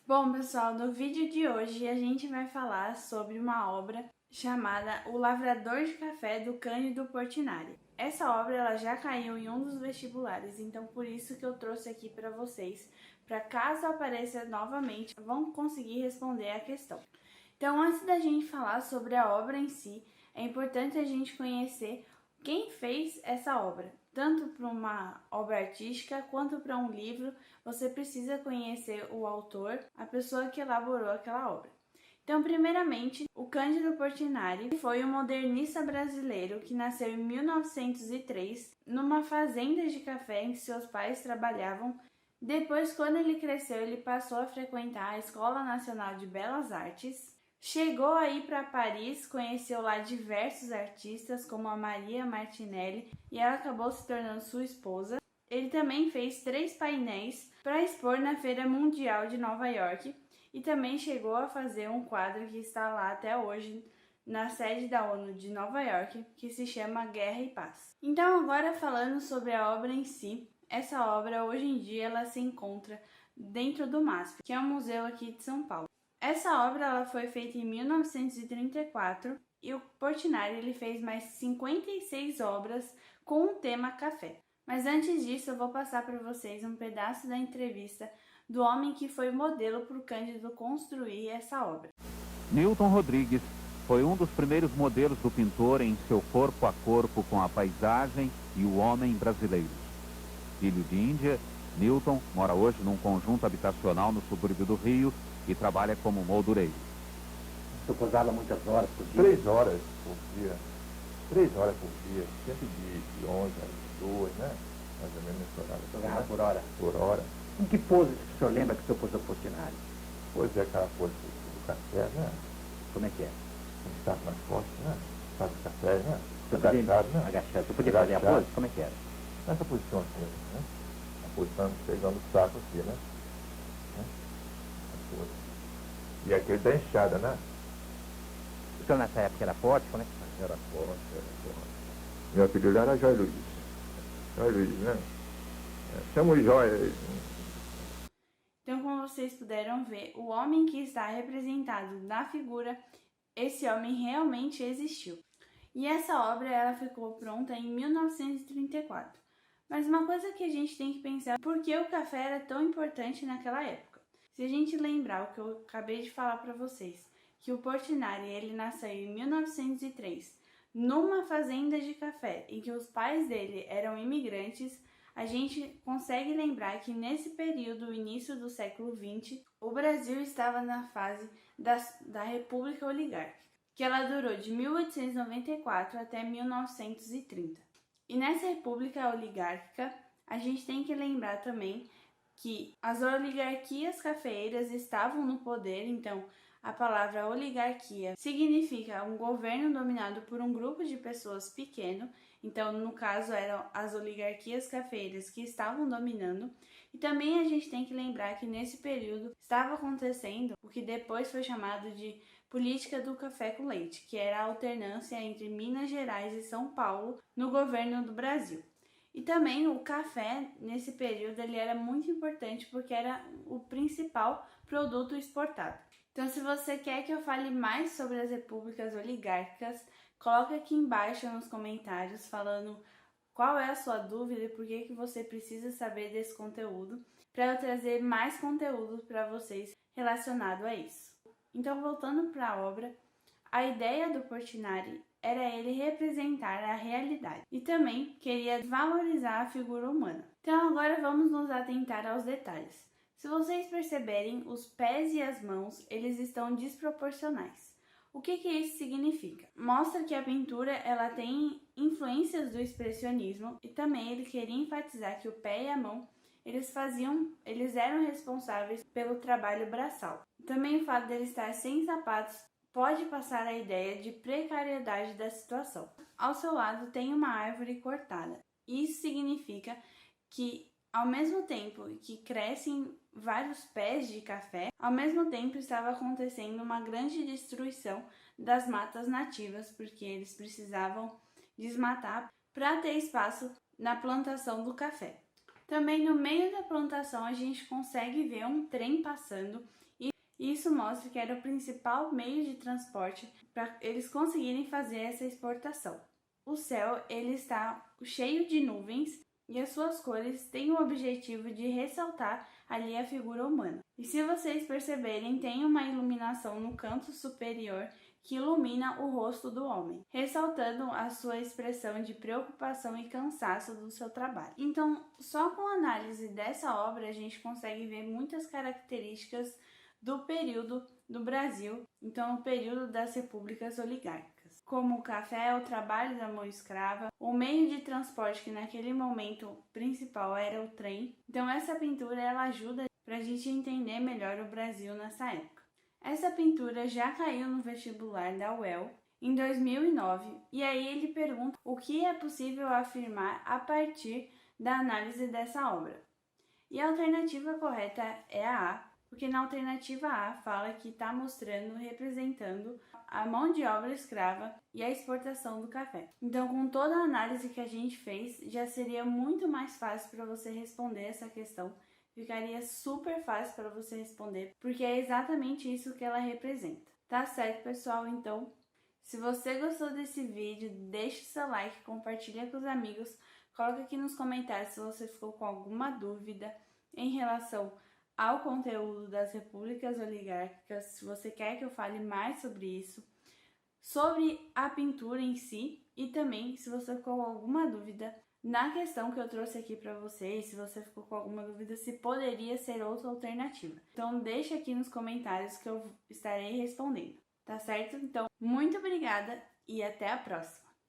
Bom, pessoal, no vídeo de hoje a gente vai falar sobre uma obra chamada O Lavrador de Café, do Cândido Portinari. Essa obra ela já caiu em um dos vestibulares, então por isso que eu trouxe aqui para vocês, para caso apareça novamente, vão conseguir responder a questão. Então, antes da gente falar sobre a obra em si, é importante a gente conhecer quem fez essa obra. Tanto para uma obra artística quanto para um livro, você precisa conhecer o autor, a pessoa que elaborou aquela obra. Então, primeiramente, o Cândido Portinari foi um modernista brasileiro que nasceu em 1903 numa fazenda de café em que seus pais trabalhavam. Depois, quando ele cresceu, ele passou a frequentar a Escola Nacional de Belas Artes. Chegou a ir para Paris, conheceu lá diversos artistas como a Maria Martinelli e ela acabou se tornando sua esposa. Ele também fez 3 painéis para expor na Feira Mundial de Nova York e também chegou a fazer um quadro que está lá até hoje na sede da ONU de Nova York, que se chama Guerra e Paz. Então, agora falando sobre a obra em si, essa obra hoje em dia ela se encontra dentro do MASP, que é um museu aqui de São Paulo. Essa obra ela foi feita em 1934 e o Portinari ele fez mais 56 obras com o tema café. Mas antes disso eu vou passar para vocês um pedaço da entrevista do homem que foi modelo para o Cândido construir essa obra. Newton Rodrigues foi um dos primeiros modelos do pintor em seu corpo a corpo com a paisagem e o homem brasileiros. Filho de Índia, Newton mora hoje num conjunto habitacional no subúrbio do Rio e trabalha como moldureiro. Você posava muitas horas por dia? 3 horas por dia. 3 horas por dia. Sempre de 11 às 2, né? Mais ou menos nesse horário. Jogava por hora? Por hora. Em que pose o senhor lembra que o senhor posou Portinari? Pois é, aquela coisa do café, né? Como é que é? Está nas costas, né? Faz o café, né? Você podia Agachado, né? agachado. Você podia fazer a pose? Como é que era? Nessa posição aqui, né? A posição pegando o saco aqui, né? A coisa. E aqui ele dá enxada, né? O senhor nessa época era forte? Como é que Era forte, era forte. Meu apelido era Jói Luiz. Jói Luiz, né? Chama o Jói. Então, como vocês puderam ver, o homem que está representado na figura, esse homem realmente existiu. E essa obra ela ficou pronta em 1934. Mas uma coisa que a gente tem que pensar é por que o café era tão importante naquela época. Se a gente lembrar o que eu acabei de falar para vocês, que o Portinari ele nasceu em 1903 numa fazenda de café e que os pais dele eram imigrantes, a gente consegue lembrar que nesse período, início do século XX, o Brasil estava na fase da República Oligárquica, que ela durou de 1894 até 1930. E nessa República Oligárquica, a gente tem que lembrar também que as oligarquias cafeeiras estavam no poder, então a palavra oligarquia significa um governo dominado por um grupo de pessoas pequeno, então no caso eram as oligarquias cafeeiras que estavam dominando. E também a gente tem que lembrar que nesse período estava acontecendo o que depois foi chamado de política do café com leite, que era a alternância entre Minas Gerais e São Paulo no governo do Brasil. E também o café, nesse período, ele era muito importante porque era o principal produto exportado. Então, se você quer que eu fale mais sobre as repúblicas oligárquicas, coloca aqui embaixo nos comentários falando qual é a sua dúvida e por que você precisa saber desse conteúdo, para eu trazer mais conteúdo para vocês relacionado a isso. Então, voltando para a obra, a ideia do Portinari era ele representar a realidade e também queria valorizar a figura humana. Então agora vamos nos atentar aos detalhes. Se vocês perceberem, os pés e as mãos eles estão desproporcionais. O que isso significa? Mostra que a pintura ela tem influências do expressionismo e também ele queria enfatizar que o pé e a mão eles eram responsáveis pelo trabalho braçal. Também o fato dele estar sem sapatos pode passar a ideia de precariedade da situação. Ao seu lado tem uma árvore cortada. Isso significa que, ao mesmo tempo que crescem vários pés de café, ao mesmo tempo estava acontecendo uma grande destruição das matas nativas, porque eles precisavam desmatar para ter espaço na plantação do café. Também no meio da plantação a gente consegue ver um trem passando e isso mostra que era o principal meio de transporte para eles conseguirem fazer essa exportação. O céu ele está cheio de nuvens e as suas cores têm o objetivo de ressaltar ali a figura humana. E se vocês perceberem, tem uma iluminação no canto superior que ilumina o rosto do homem, ressaltando a sua expressão de preocupação e cansaço do seu trabalho. Então, só com a análise dessa obra a gente consegue ver muitas características do período do Brasil, então o período das repúblicas oligárquicas, como o café, o trabalho da mão escrava, o meio de transporte que naquele momento principal era o trem. Então essa pintura ela ajuda para a gente entender melhor o Brasil nessa época. Essa pintura já caiu no vestibular da UEL em 2009 e aí ele pergunta o que é possível afirmar a partir da análise dessa obra. E a alternativa correta é a A, porque na alternativa A fala que está mostrando, representando a mão de obra escrava e a exportação do café. Então, com toda a análise que a gente fez, já seria muito mais fácil para você responder essa questão. Ficaria super fácil para você responder, porque é exatamente isso que ela representa. Tá certo, pessoal? Então, se você gostou desse vídeo, deixe seu like, compartilha com os amigos, coloca aqui nos comentários se você ficou com alguma dúvida em relação ao conteúdo das repúblicas oligárquicas, se você quer que eu fale mais sobre isso, sobre a pintura em si e também se você ficou com alguma dúvida na questão que eu trouxe aqui para vocês, se você ficou com alguma dúvida se poderia ser outra alternativa. Então deixa aqui nos comentários que eu estarei respondendo, tá certo? Então, muito obrigada e até a próxima!